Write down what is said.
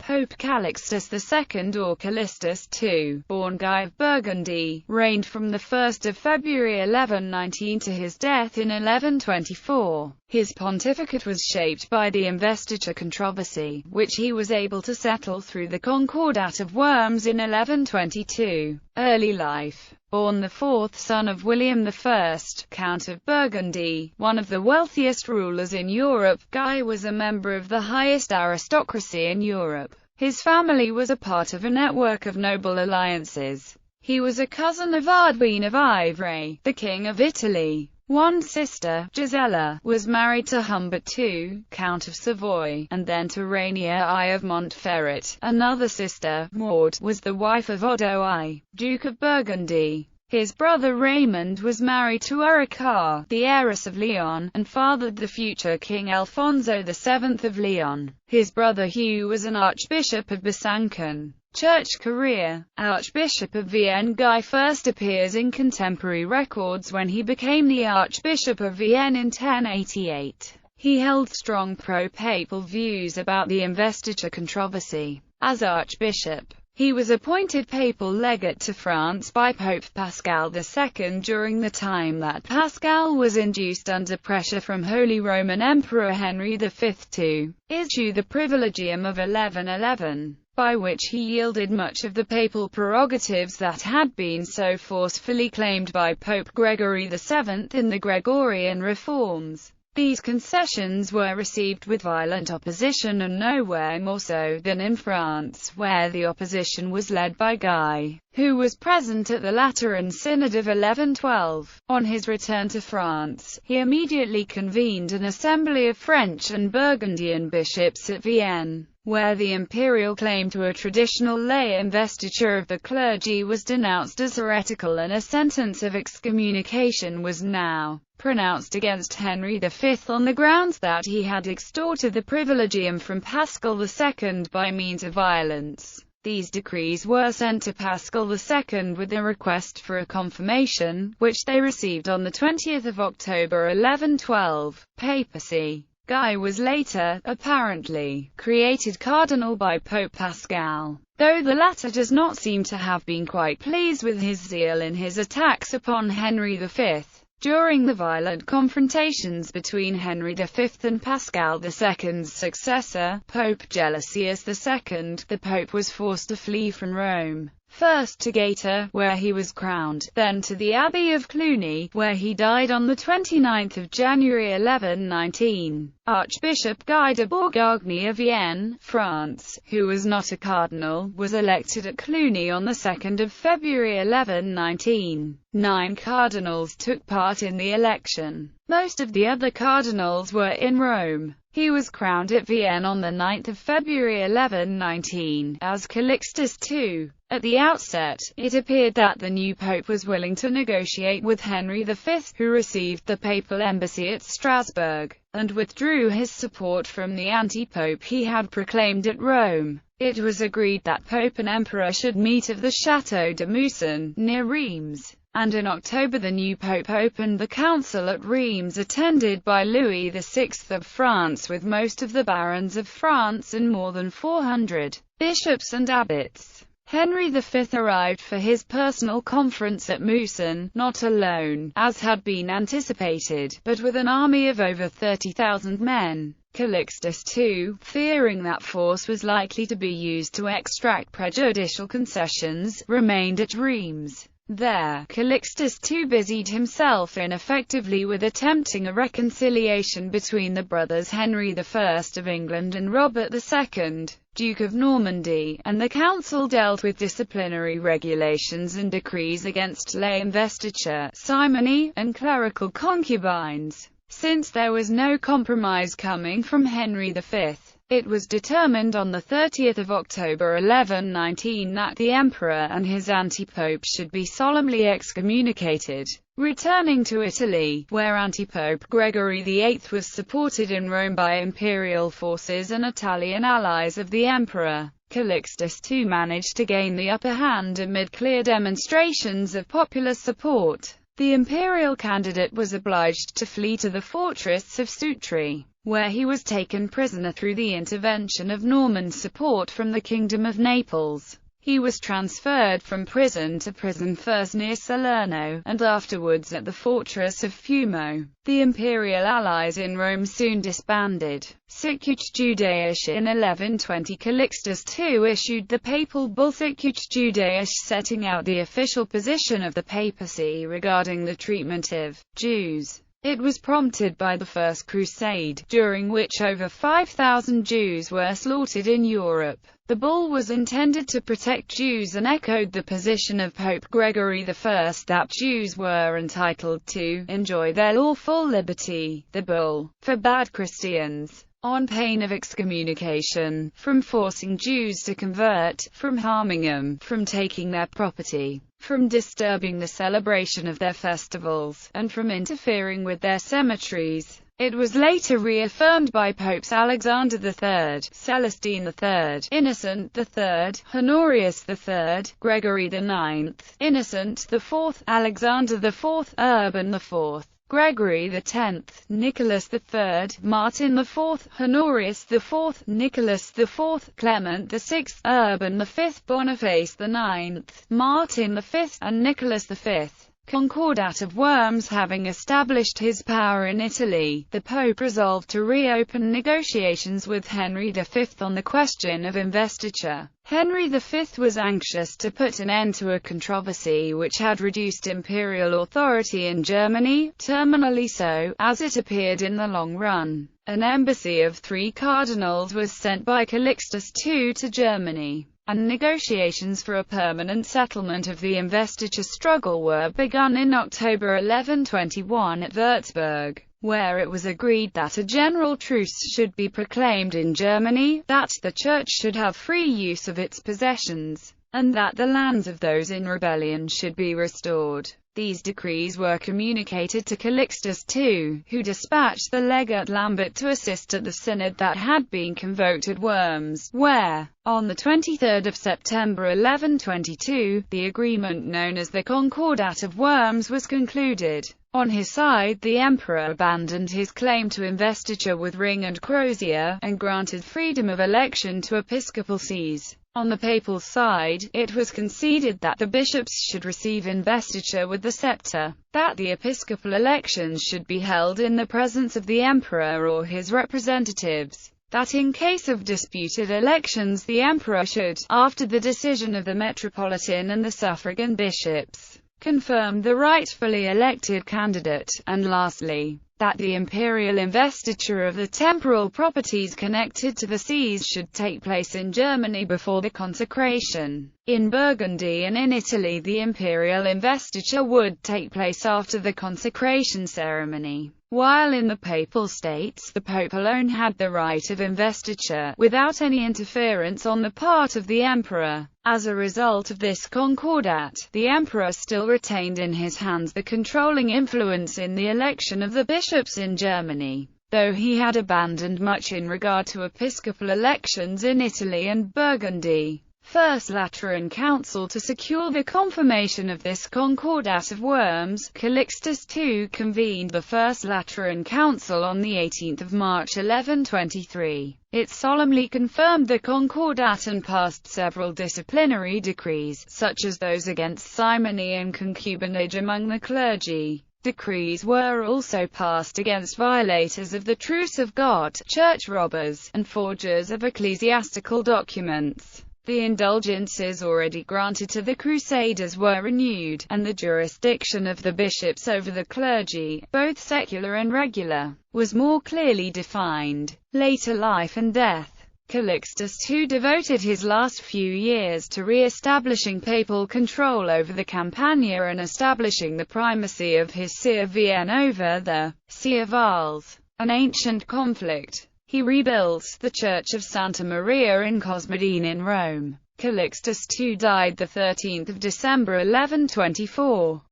Pope Callixtus II or Callixtus II, born Guy of Burgundy, reigned from the 1st of February 1119 to his death in 1124. His pontificate was shaped by the investiture controversy, which he was able to settle through the Concordat of Worms in 1122. Early life. Born the fourth son of William I, Count of Burgundy, one of the wealthiest rulers in Europe, Guy was a member of the highest aristocracy in Europe. His family was a part of a network of noble alliances. He was a cousin of Ardwine of Ivry, the King of Italy. One sister, Gisela, was married to Humbert II, Count of Savoy, and then to Rainier I of Montferrat. Another sister, Maud, was the wife of Odo I, Duke of Burgundy. His brother Raymond was married to Erika, the heiress of Leon, and fathered the future King Alfonso VII of Leon. His brother Hugh was an archbishop of Besancon. Church career. Archbishop of Vienne. Guy first appears in contemporary records when he became the Archbishop of Vienne in 1088. He held strong pro-papal views about the investiture controversy. As Archbishop, he was appointed papal legate to France by Pope Pascal II during the time that Pascal was induced under pressure from Holy Roman Emperor Henry V to issue the Privilegium of 1111. By which he yielded much of the papal prerogatives that had been so forcefully claimed by Pope Gregory VII in the Gregorian reforms. These concessions were received with violent opposition, and nowhere more so than in France, where the opposition was led by Guy, who was present at the Lateran Synod of 1112. On his return to France, he immediately convened an assembly of French and Burgundian bishops at Vienne, where the imperial claim to a traditional lay investiture of the clergy was denounced as heretical, and a sentence of excommunication was now pronounced against Henry V on the grounds that he had extorted the privilegium from Pascal II by means of violence. These decrees were sent to Pascal II with a request for a confirmation, which they received on 20 October 1112. Papacy. Guy was later, apparently, created cardinal by Pope Pascal, though the latter does not seem to have been quite pleased with his zeal in his attacks upon Henry V. During the violent confrontations between Henry V and Pascal II's successor, Pope Gelasius II, the Pope was forced to flee from Rome. First to Gaeta, where he was crowned, then to the Abbey of Cluny, where he died on 29 January 1119. Archbishop Guy de Bourgogne of Vienne, France, who was not a cardinal, was elected at Cluny on 2 February 1119. 9 cardinals took part in the election. Most of the other cardinals were in Rome. He was crowned at Vienne on 9 February 1119, as Callixtus II. At the outset, it appeared that the new pope was willing to negotiate with Henry V, who received the papal embassy at Strasbourg, and withdrew his support from the anti-pope he had proclaimed at Rome. It was agreed that pope and emperor should meet at the Château de Mousson, near Reims, and in October the new pope opened the council at Reims, attended by Louis VI of France, with most of the barons of France and more than 400 bishops and abbots. Henry V arrived for his personal conference at Mousson, not alone, as had been anticipated, but with an army of over 30,000 men. Callixtus II, fearing that force was likely to be used to extract prejudicial concessions, remained at Reims. There, Callixtus II busied himself ineffectively with attempting a reconciliation between the brothers Henry I of England and Robert II, Duke of Normandy, and the council dealt with disciplinary regulations and decrees against lay investiture, simony, and clerical concubines. Since there was no compromise coming from Henry V, it was determined on 30 October 1119 that the emperor and his anti-pope should be solemnly excommunicated. Returning to Italy, where anti-pope Gregory VIII was supported in Rome by imperial forces and Italian allies of the emperor, Callixtus II managed to gain the upper hand amid clear demonstrations of popular support. The imperial candidate was obliged to flee to the fortress of Sutri, where he was taken prisoner through the intervention of Norman support from the Kingdom of Naples. He was transferred from prison to prison, first near Salerno, and afterwards at the fortress of Fumo. The imperial allies in Rome soon disbanded. Sicut Judaeus. In 1120, Callixtus II issued the papal bull Sicut Judaeus, setting out the official position of the papacy regarding the treatment of Jews. It was prompted by the First Crusade, during which over 5,000 Jews were slaughtered in Europe. The bull was intended to protect Jews and echoed the position of Pope Gregory I that Jews were entitled to enjoy their lawful liberty. The bull forbade Christians, on pain of excommunication, from forcing Jews to convert, from harming them, from taking their property, from disturbing the celebration of their festivals, and from interfering with their cemeteries. It was later reaffirmed by Popes Alexander III, Celestine III, Innocent III, Honorius III, Gregory IX, Innocent IV, Alexander IV, Urban IV, Gregory X, Nicholas III, Martin IV, Honorius IV, Nicholas IV, Clement VI, Urban V, Boniface IX, Martin V, and Nicholas V. Concordat of Worms. Having established his power in Italy, the Pope resolved to reopen negotiations with Henry V on the question of investiture. Henry V was anxious to put an end to a controversy which had reduced imperial authority in Germany, terminally so, as it appeared in the long run. An embassy of 3 cardinals was sent by Callixtus II to Germany, and negotiations for a permanent settlement of the investiture struggle were begun in October 1121 at Würzburg, where it was agreed that a general truce should be proclaimed in Germany, that the Church should have free use of its possessions, and that the lands of those in rebellion should be restored. These decrees were communicated to Callixtus II, who dispatched the legate Lambert to assist at the synod that had been convoked at Worms, where, on 23 September 1122, the agreement known as the Concordat of Worms was concluded. On his side, the emperor abandoned his claim to investiture with ring and crozier, and granted freedom of election to episcopal sees. On the papal side, it was conceded that the bishops should receive investiture with the scepter, that the episcopal elections should be held in the presence of the emperor or his representatives, that in case of disputed elections the emperor should, after the decision of the metropolitan and the suffragan bishops, confirm the rightfully elected candidate, and lastly, that the imperial investiture of the temporal properties connected to the sees should take place in Germany before the consecration. In Burgundy and in Italy the imperial investiture would take place after the consecration ceremony, while in the Papal States the Pope alone had the right of investiture, without any interference on the part of the emperor. As a result of this concordat, the emperor still retained in his hands the controlling influence in the election of the bishops in Germany, though he had abandoned much in regard to episcopal elections in Italy and Burgundy. First Lateran Council. To secure the confirmation of this Concordat of Worms, Callixtus II convened the First Lateran Council on 18 March 1123. It solemnly confirmed the Concordat and passed several disciplinary decrees, such as those against simony and concubinage among the clergy. Decrees were also passed against violators of the truce of God, church robbers, and forgers of ecclesiastical documents. The indulgences already granted to the Crusaders were renewed, and the jurisdiction of the bishops over the clergy, both secular and regular, was more clearly defined. Later life and death. Callixtus II devoted his last few years to re-establishing papal control over the Campania and establishing the primacy of his See of Vienne over the See of Arles, an ancient conflict. He rebuilt the Church of Santa Maria in Cosmedine in Rome. Callixtus II died 13 December 1124.